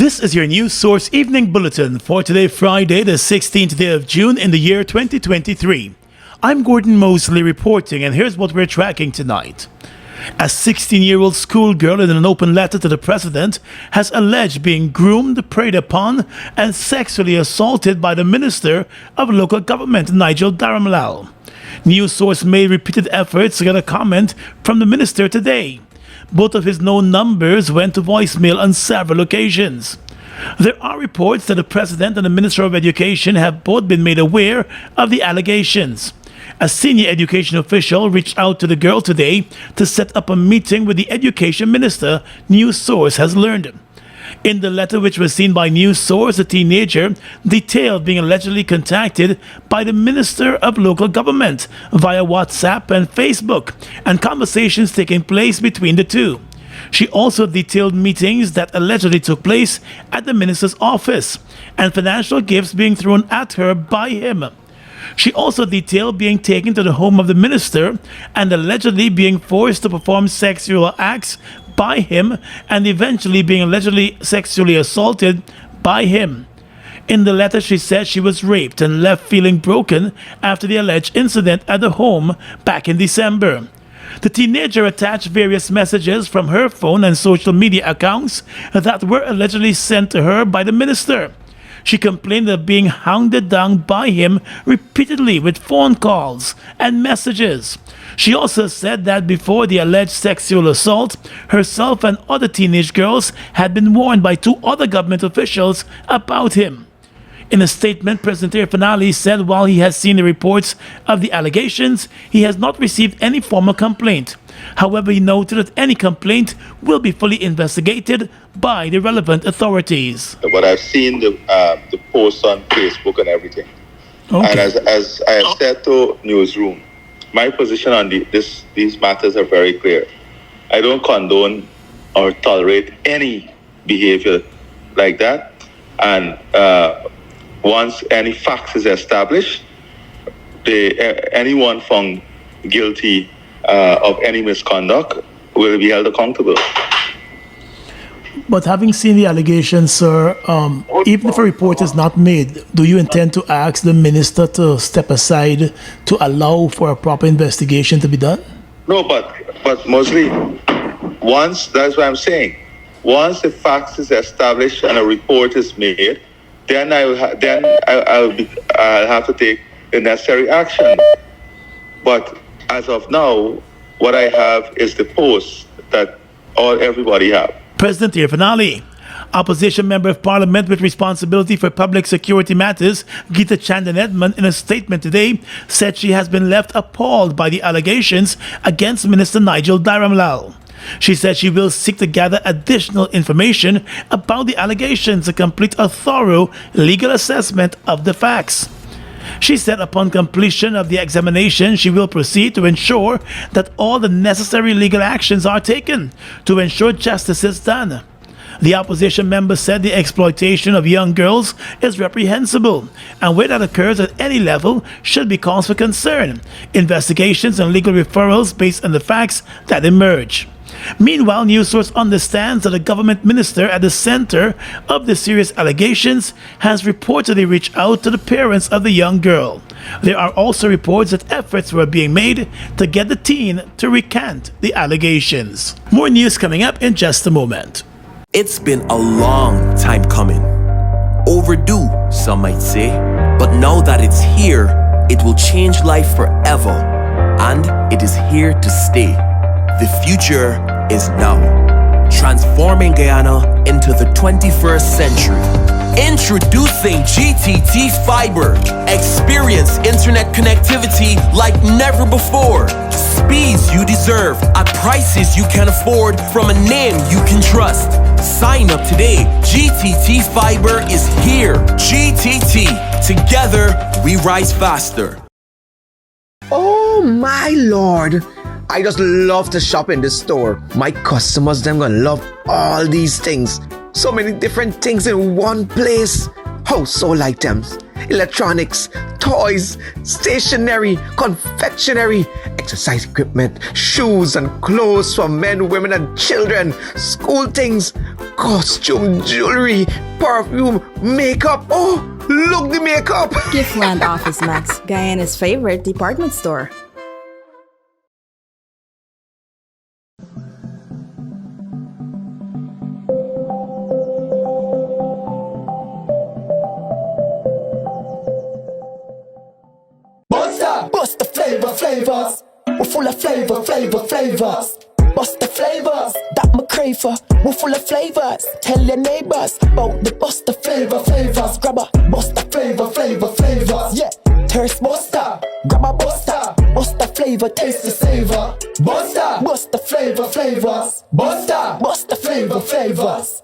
This is your news source evening bulletin for today, Friday, the 16th day of June in the year 2023. I'm Gordon Mosley reporting, and here's what we're tracking tonight. A 16-year-old schoolgirl in an open letter to the president has alleged being groomed, preyed upon, and sexually assaulted by the Minister of Local Government, Nigel Daramlal. News source made repeated efforts to get a comment from the minister today. Both of his known numbers went to voicemail on several occasions. There are reports that the President and the Minister of Education have both been made aware of the allegations. A senior education official reached out to the girl today to set up a meeting with the Education Minister, news source has learned. In the letter, which was seen by news source, the teenager detailed being allegedly contacted by the Minister of Local Government via WhatsApp and Facebook, and conversations taking place between the two. She also detailed meetings that allegedly took place at the minister's office and financial gifts being thrown at her by him. She also detailed being taken to the home of the minister and allegedly being forced to perform sexual acts by him and eventually being allegedly sexually assaulted by him. In the letter, she said she was raped and left feeling broken after the alleged incident at the home back in December. The teenager attached various messages from her phone and social media accounts that were allegedly sent to her by the minister. She complained of being hounded down by him repeatedly with phone calls and messages. She also said that before the alleged sexual assault, herself and other teenage girls had been warned by two other government officials about him. In a statement, President Finale said while he has seen the reports of the allegations, he has not received any formal complaint. However, he noted that any complaint will be fully investigated by the relevant authorities. But I've seen the posts on Facebook and everything. Okay. And as I have said to Newsroom, my position on these matters are very clear. I don't condone or tolerate any behavior like that. And once any facts is established, anyone found guilty of any misconduct will be held accountable. But having seen the allegations, sir, even if a report is not made, do you intend to ask the minister to step aside to allow for a proper investigation to be done? No, but mostly, that's what I'm saying. Once the facts is established and a report is made, then I'll have to take the necessary action. But as of now, what I have is the post that everybody have. President Finale. Opposition Member of Parliament with responsibility for public security matters, Geeta Chandan Edmond, in a statement today, said she has been left appalled by the allegations against Minister Nigel Daramlal. She said she will seek to gather additional information about the allegations to complete a thorough legal assessment of the facts. She said upon completion of the examination, she will proceed to ensure that all the necessary legal actions are taken to ensure justice is done. The opposition member said the exploitation of young girls is reprehensible, and where that occurs at any level should be cause for concern, investigations and legal referrals based on the facts that emerge. Meanwhile, news source understands that a government minister at the center of the serious allegations has reportedly reached out to the parents of the young girl. There are also reports that efforts were being made to get the teen to recant the allegations. More news coming up in just a moment. It's been a long time coming. Overdue, some might say. But now that it's here, it will change life forever. And it is here to stay. The future is now, transforming Guyana into the 21st century. Introducing GTT Fiber. Experience internet connectivity like never before. Speeds you deserve at prices you can afford from a name you can trust. Sign up today. GTT Fiber is here. GTT. Together, we rise faster. Oh my lord. I just love to shop in this store. My customers, them gonna love all these things. So many different things in one place. Household items, electronics, toys, stationery, confectionery, exercise equipment, shoes and clothes for men, women, and children, school things, costume, jewelry, perfume, makeup. Oh, look, the makeup! Giftland Office Max, Guyana's favorite department store. Bust the flavors. We're full of flavors. Bust the flavors that me crave for. We're full of flavors. Tell your neighbors about the bust the flavors. Grab a bust the flavors. Yeah, thirst buster. Grab a buster. Bust the flavor, taste the savor. Bust the flavors. Bust the flavors.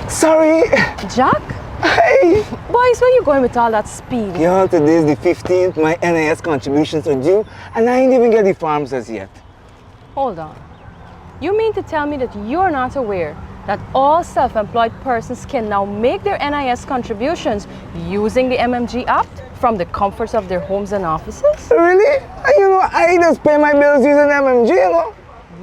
Sorry. Jack? Hey. Boys, where you going with all that speed? Yo, today's the 15th. My NIS contributions are due, and I ain't even get the forms as yet. Hold on. You mean to tell me that you're not aware that all self-employed persons can now make their NIS contributions using the MMG app from the comforts of their homes and offices? Really? And I just pay my bills using MMG,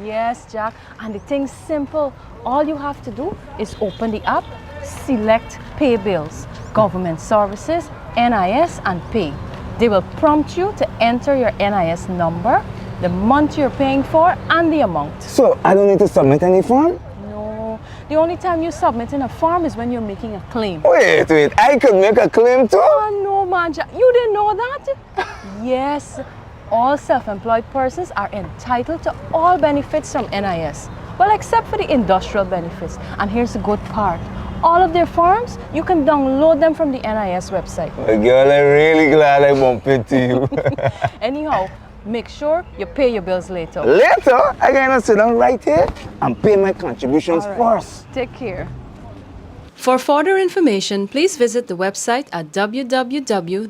Yes, Jack. And the thing's simple. All you have to do is open the app, select Pay Bills, Government Services, NIS, and Pay. They will prompt you to enter your NIS number, the month you're paying for, and the amount. So I don't need to submit any form? No. The only time you submit in a form is when you're making a claim. Wait. I could make a claim too? Oh, no, man. Jack. You didn't know that? Yes. All self-employed persons are entitled to all benefits from NIS. Well, except for the industrial benefits. And here's the good part. All of their forms, you can download them from the NIS website. Well, girl, I'm really glad I bumped into you. Anyhow, make sure you pay your bills later. Later? I gotta sit down right here and pay my contributions first. Take care. For further information, please visit the website at www.nis.org.gy,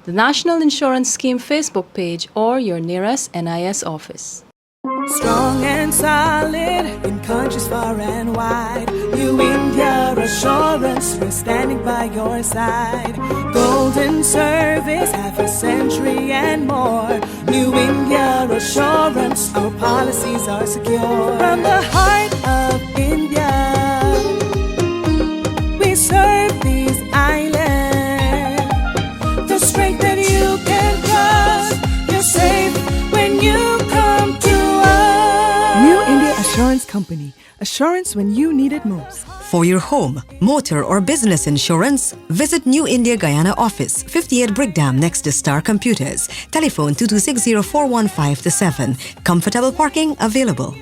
the National Insurance Scheme Facebook page, or your nearest NIS office. Strong and solid in countries far and wide. New India Assurance, we're standing by your side. Golden service, half a century and more. New India Assurance, our policies are secure. From the heart of India, we serve these islands. The strength that you can trust, you're safe when you come to us. New India Assurance Company. Assurance when you need it most. For your home, motor, or business insurance, visit New India Guyana office, 58 Brickdam next to Star Computers. Telephone 226-0415-7. Comfortable parking available.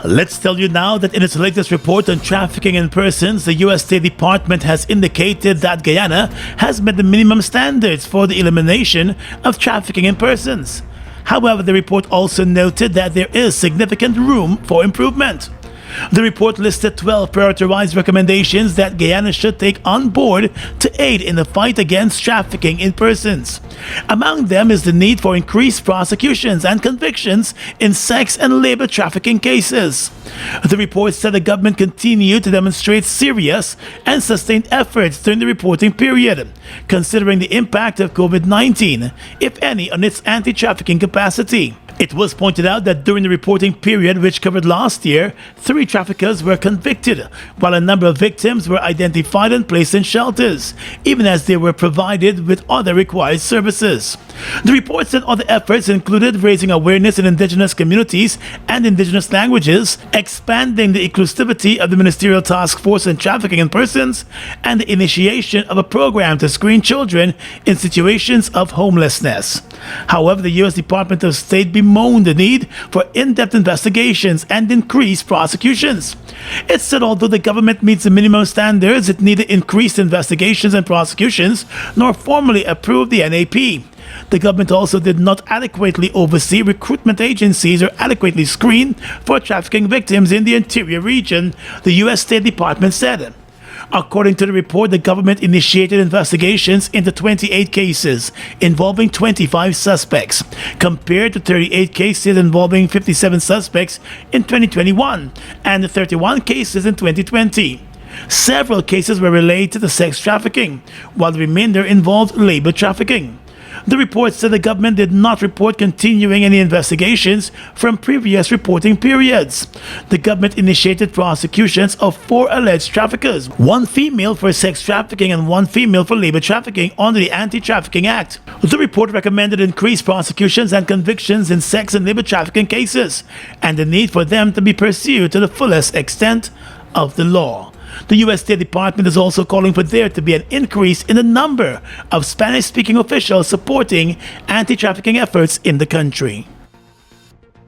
Let's tell you now that in its latest report on trafficking in persons, the U.S. State Department has indicated that Guyana has met the minimum standards for the elimination of trafficking in persons. However, the report also noted that there is significant room for improvement. The report listed 12 prioritized recommendations that Guyana should take on board to aid in the fight against trafficking in persons. Among them is the need for increased prosecutions and convictions in sex and labor trafficking cases. The report said the government continued to demonstrate serious and sustained efforts during the reporting period, considering the impact of COVID-19, if any, on its anti-trafficking capacity. It was pointed out that during the reporting period, which covered last year, 3 traffickers were convicted, while a number of victims were identified and placed in shelters, even as they were provided with other required services. The report said other efforts included raising awareness in indigenous communities and indigenous languages, expanding the inclusivity of the Ministerial Task Force on Trafficking in Persons, and the initiation of a program to screen children in situations of homelessness. However, the U.S. Department of State bemoaned the need for in-depth investigations and increased prosecutions. It said although the government meets the minimum standards, it neither increased investigations and prosecutions nor formally approved the NAP. The government also did not adequately oversee recruitment agencies or adequately screen for trafficking victims in the interior region, the U.S. State Department said. According to the report, the government initiated investigations into 28 cases involving 25 suspects, compared to 38 cases involving 57 suspects in 2021 and 31 cases in 2020. Several cases were related to sex trafficking, while the remainder involved labor trafficking. The report said the government did not report continuing any investigations from previous reporting periods. The government initiated prosecutions of 4 alleged traffickers, 1 female for sex trafficking and 1 female for labor trafficking under the Anti-Trafficking Act. The report recommended increased prosecutions and convictions in sex and labor trafficking cases, and the need for them to be pursued to the fullest extent of the law. The U.S. State Department is also calling for there to be an increase in the number of Spanish-speaking officials supporting anti-trafficking efforts in the country.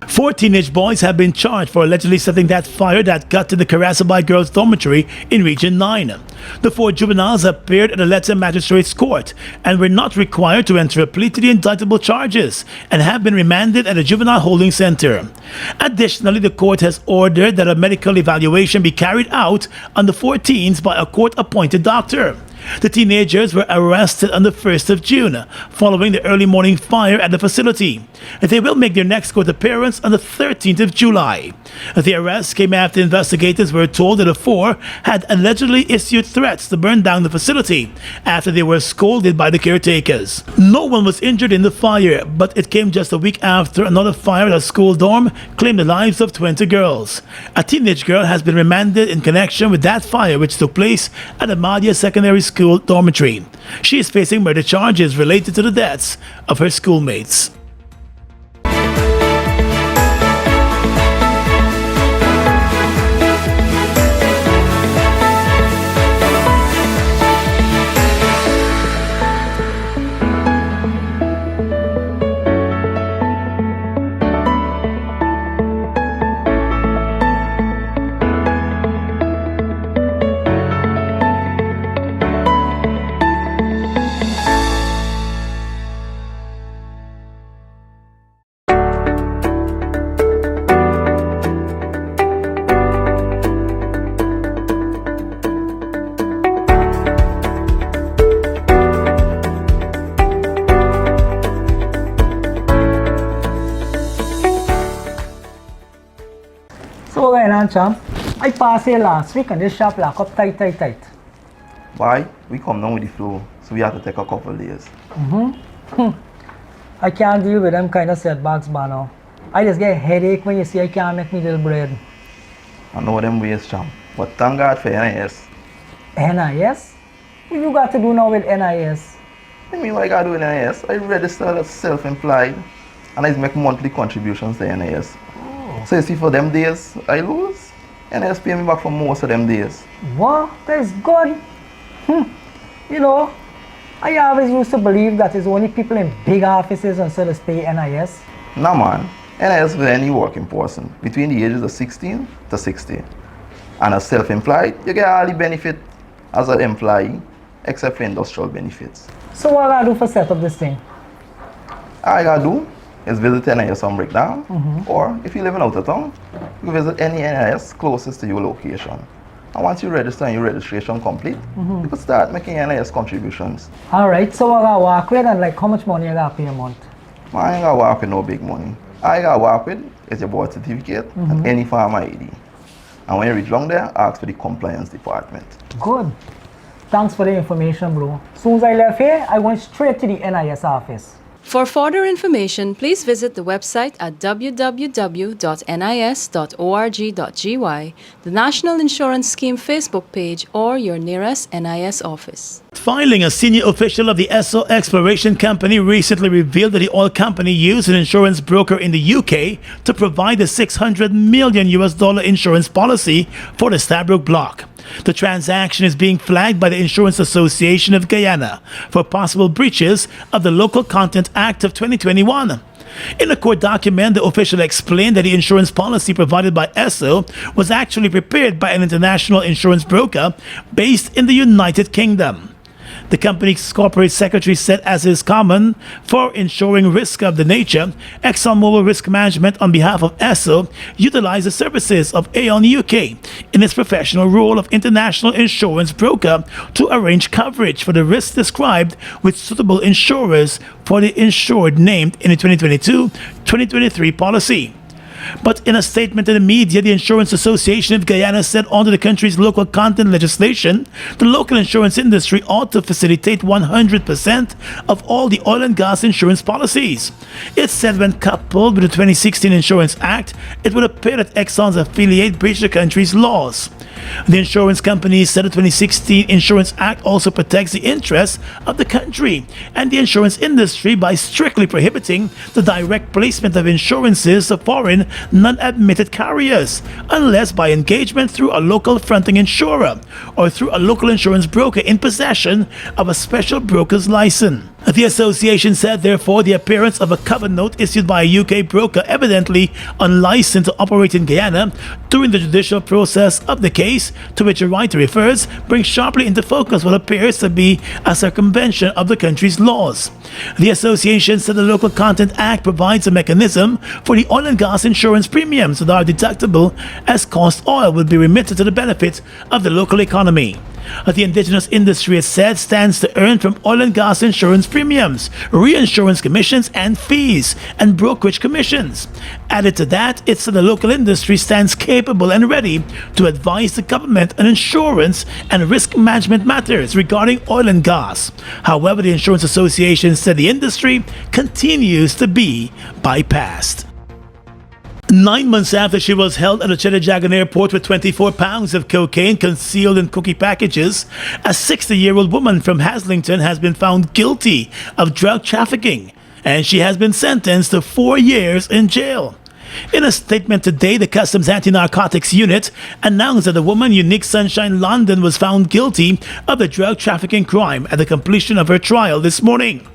4 teenage boys have been charged for allegedly setting that fire that got to the Karasabay girls' dormitory in Region 9. The 4 juveniles appeared at the Letcher Magistrates Court and were not required to enter a plea to the indictable charges and have been remanded at a juvenile holding center. Additionally, the court has ordered that a medical evaluation be carried out on the 4 teens by a court-appointed doctor. The teenagers were arrested on the 1st of June, following the early morning fire at the facility. They will make their next court appearance on the 13th of July. The arrest came after investigators were told that the 4 had allegedly issued threats to burn down the facility after they were scolded by the caretakers. No one was injured in the fire, but it came just a week after another fire at a school dorm claimed the lives of 20 girls. A teenage girl has been remanded in connection with that fire, which took place at Amalia Secondary School dormitory. She is facing murder charges related to the deaths of her schoolmates. So going on, champ? I passed here last week and this shop lock up tight. Why? We come down with the flow, so we have to take a couple of days. I can't deal with them kind of setbacks, Bano. I just get a headache when you see I can't make me little bread. I know them ways, champ. But thank God for NIS. NIS? What you got to do now with NIS? I mean, what I got to do with NIS? I registered as self-employed and I make monthly contributions to NIS. So you see, for them days I lose, NIS pay me back for most of them days. What? That's good. You know, I always used to believe that it's only people in big offices and sellers pay NIS. Nah, man. NIS for any working person between the ages of 16 to 60. And as self-employed, you get all the benefit as an employee, except for industrial benefits. So what I gotta do for set up this thing? All I gotta do is visit NIS on Breakdown, or if you're living out of town, you visit any NIS closest to your location. And once you register and your registration complete, you can start making NIS contributions. Alright, so what I gotta work with and like how much money I gotta pay a month? I ain't gotta work with no big money. All I gotta work with is your birth certificate and any farm ID. And when you reach down there, ask for the compliance department. Good. Thanks for the information, bro. Soon as I left here, I went straight to the NIS office. For further information, please visit the website at www.nis.org.gy, the National Insurance Scheme Facebook page, or your nearest NIS office. Filing, a senior official of the Esso Exploration Company recently revealed that the oil company used an insurance broker in the UK to provide a $600 million insurance policy for the Stabroek block. The transaction is being flagged by the Insurance Association of Guyana for possible breaches of the Local Content Act of 2021. In a court document, the official explained that the insurance policy provided by Esso was actually prepared by an international insurance broker based in the United Kingdom. The company's corporate secretary said, as is common for ensuring risk of the nature, ExxonMobil Risk Management, on behalf of ESSO, utilized the services of Aon UK in its professional role of international insurance broker to arrange coverage for the risks described with suitable insurers for the insured named in the 2022-2023 policy. But in a statement to the media, the Insurance Association of Guyana said under the country's local content legislation, the local insurance industry ought to facilitate 100% of all the oil and gas insurance policies. It said when coupled with the 2016 Insurance Act, it would appear that Exxon's affiliate breached the country's laws. The insurance company said the 2016 Insurance Act also protects the interests of the country and the insurance industry by strictly prohibiting the direct placement of insurances to foreign non-admitted carriers, unless by engagement through a local fronting insurer or through a local insurance broker in possession of a special broker's license. The association said, therefore, the appearance of a cover note issued by a UK broker evidently unlicensed to operate in Guyana during the judicial process of the case to which a writer refers brings sharply into focus what appears to be a circumvention of the country's laws. The association said the Local Content Act provides a mechanism for the oil and gas insurance premiums that are deductible as cost oil will be remitted to the benefit of the local economy. The indigenous industry, it said, stands to earn from oil and gas insurance premiums, reinsurance commissions and fees, and brokerage commissions. Added to that, it said the local industry stands capable and ready to advise the government on insurance and risk management matters regarding oil and gas. However, the Insurance Association said the industry continues to be bypassed. 9 months after she was held at the Cheddajagan airport with 24 pounds of cocaine concealed in cookie packages, a 60-year-old woman from Haslington has been found guilty of drug trafficking, and she has been sentenced to 4 years in jail. In a statement today, the Customs Anti-Narcotics Unit announced that the woman, Unique Sunshine London, was found guilty of the drug trafficking crime at the completion of her trial this morning.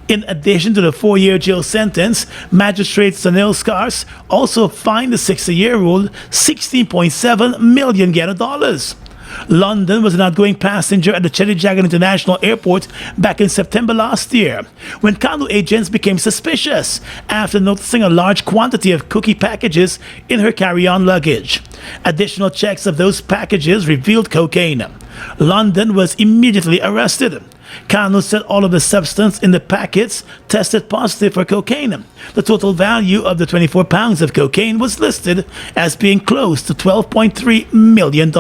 In addition to the 4-year jail sentence, Magistrate Sunil Skars also fined the 60-year-old $16.7 million Guyana. London was an outgoing passenger at the Cheddajagan International Airport back in September last year, when Kanu agents became suspicious after noticing a large quantity of cookie packages in her carry-on luggage. Additional checks of those packages revealed cocaine. London was immediately arrested. Kanu said all of the substance in the packets tested positive for cocaine. The total value of the 24 pounds of cocaine was listed as being close to $12.3 million.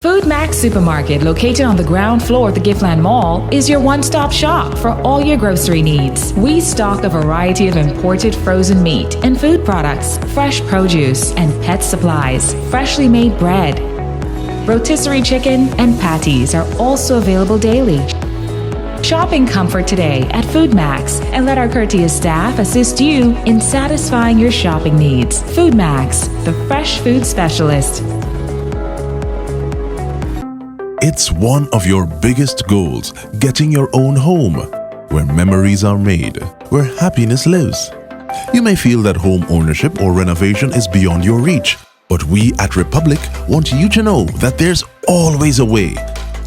Food Max Supermarket, located on the ground floor of the Giftland Mall, is your one-stop shop for all your grocery needs. We stock a variety of imported frozen meat and food products, fresh produce, and pet supplies, freshly made bread. Rotisserie chicken and patties are also available daily. Shop in comfort today at Food Max and let our courteous staff assist you in satisfying your shopping needs. Food Max, the fresh food specialist. It's one of your biggest goals, getting your own home, where memories are made, where happiness lives. You may feel that home ownership or renovation is beyond your reach, but we at Republic want you to know that there's always a way.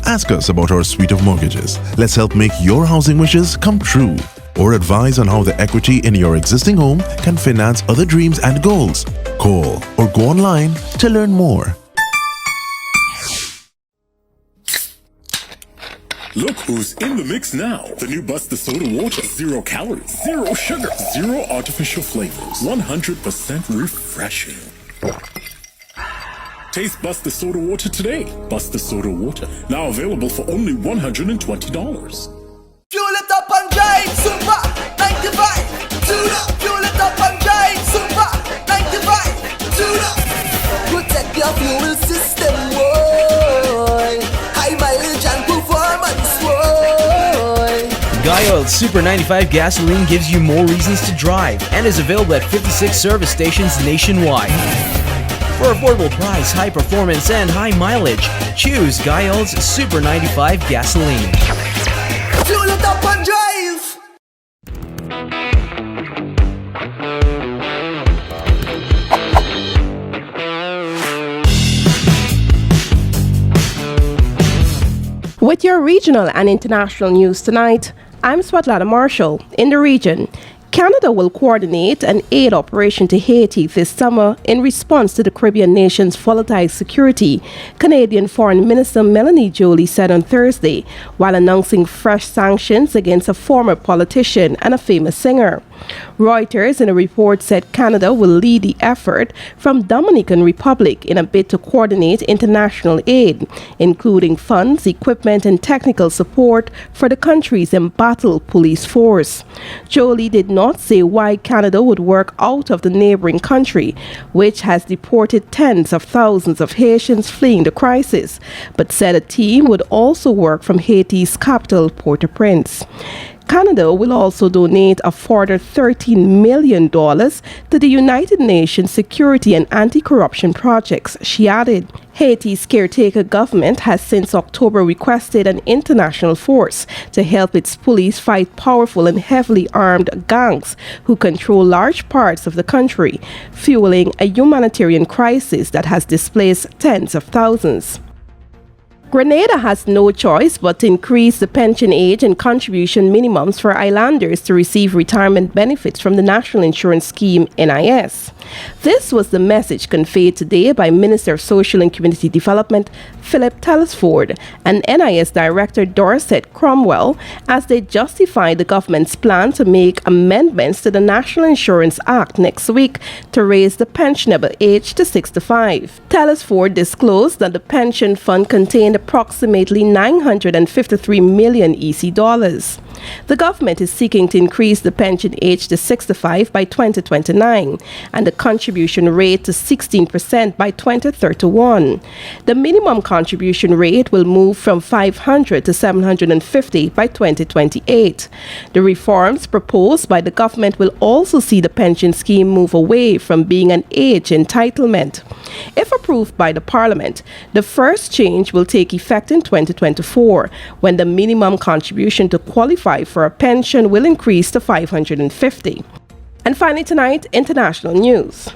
Ask us about our suite of mortgages. Let's help make your housing wishes come true. Or advise on how the equity in your existing home can finance other dreams and goals. Call or go online to learn more. Look who's in the mix now. The new Buster Soda Water. 0 calories, 0 sugar, 0 artificial flavors. 100% refreshing. Taste Buster Soda Water today. Buster Soda Water. Now available for only $120. Fuel it up and drive, Super 95. Tune up. Fuel it up and drive, Super 95. Tune up. Protect your fuel system, boy. High mileage and performance. Guy Oil Super 95 gasoline gives you more reasons to drive and is available at 56 service stations nationwide. For affordable price, high performance, and high mileage, choose Guy Oil's Super 95 gasoline. Fuel it up and drive! With your regional and international news tonight, I'm Swatlana Marshall. In the region, Canada will coordinate an aid operation to Haiti this summer in response to the Caribbean nation's volatile security, Canadian Foreign Minister Melanie Joly said on Thursday, while announcing fresh sanctions against a former politician and a famous singer. Reuters in a report said Canada will lead the effort from Dominican Republic in a bid to coordinate international aid, including funds, equipment, and technical support for the country's embattled police force. Joly did not say why Canada would work out of the neighboring country, which has deported tens of thousands of Haitians fleeing the crisis, but said a team would also work from Haiti's capital, Port-au-Prince. Canada will also donate a further $13 million to the United Nations Security and Anti-Corruption Projects, she added. Haiti's caretaker government has since October requested an international force to help its police fight powerful and heavily armed gangs who control large parts of the country, fueling a humanitarian crisis that has displaced tens of thousands. Grenada has no choice but to increase the pension age and contribution minimums for islanders to receive retirement benefits from the National Insurance Scheme, NIS. This was the message conveyed today by Minister of Social and Community Development, Philip Telesford, and NIS Director Dorset Cromwell as they justified the government's plan to make amendments to the National Insurance Act next week to raise the pensionable age to 65. Telesford disclosed that the pension fund contained approximately 953 million EC dollars. The government is seeking to increase the pension age to 65 by 2029 and the contribution rate to 16% by 2031. The minimum contribution rate will move from 500 to 750 by 2028. The reforms proposed by the government will also see the pension scheme move away from being an age entitlement. If approved by the Parliament, the first change will take effect in 2024, when the minimum contribution to qualify for a pension will increase to 550. And finally tonight, international news.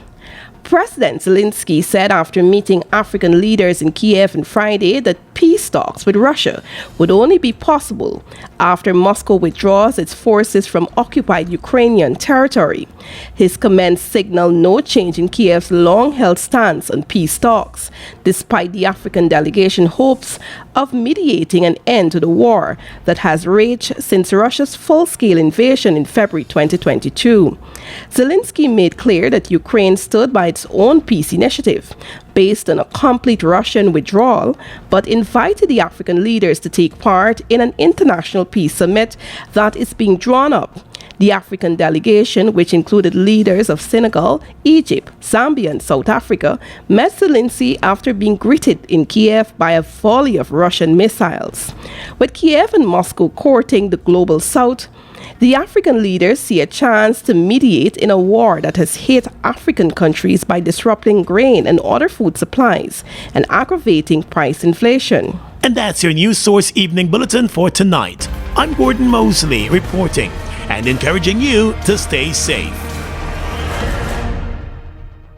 President Zelensky said after meeting African leaders in Kiev on Friday that peace talks with Russia would only be possible after Moscow withdraws its forces from occupied Ukrainian territory. His comments signal no change in Kiev's long-held stance on peace talks, despite the African delegation hopes of mediating an end to the war that has raged since Russia's full-scale invasion in February 2022. Zelensky made clear that Ukraine stood by its own peace initiative, based on a complete Russian withdrawal, but invited the African leaders to take part in an international peace summit that is being drawn up. The African delegation, which included leaders of Senegal, Egypt, Zambia, and South Africa, met Zelensky after being greeted in Kiev by a volley of Russian missiles. With Kiev and Moscow courting the global south, the African leaders see a chance to mediate in a war that has hit African countries by disrupting grain and other food supplies and aggravating price inflation. And that's your News Source Evening Bulletin for tonight. I'm Gordon Mosley reporting and encouraging you to stay safe.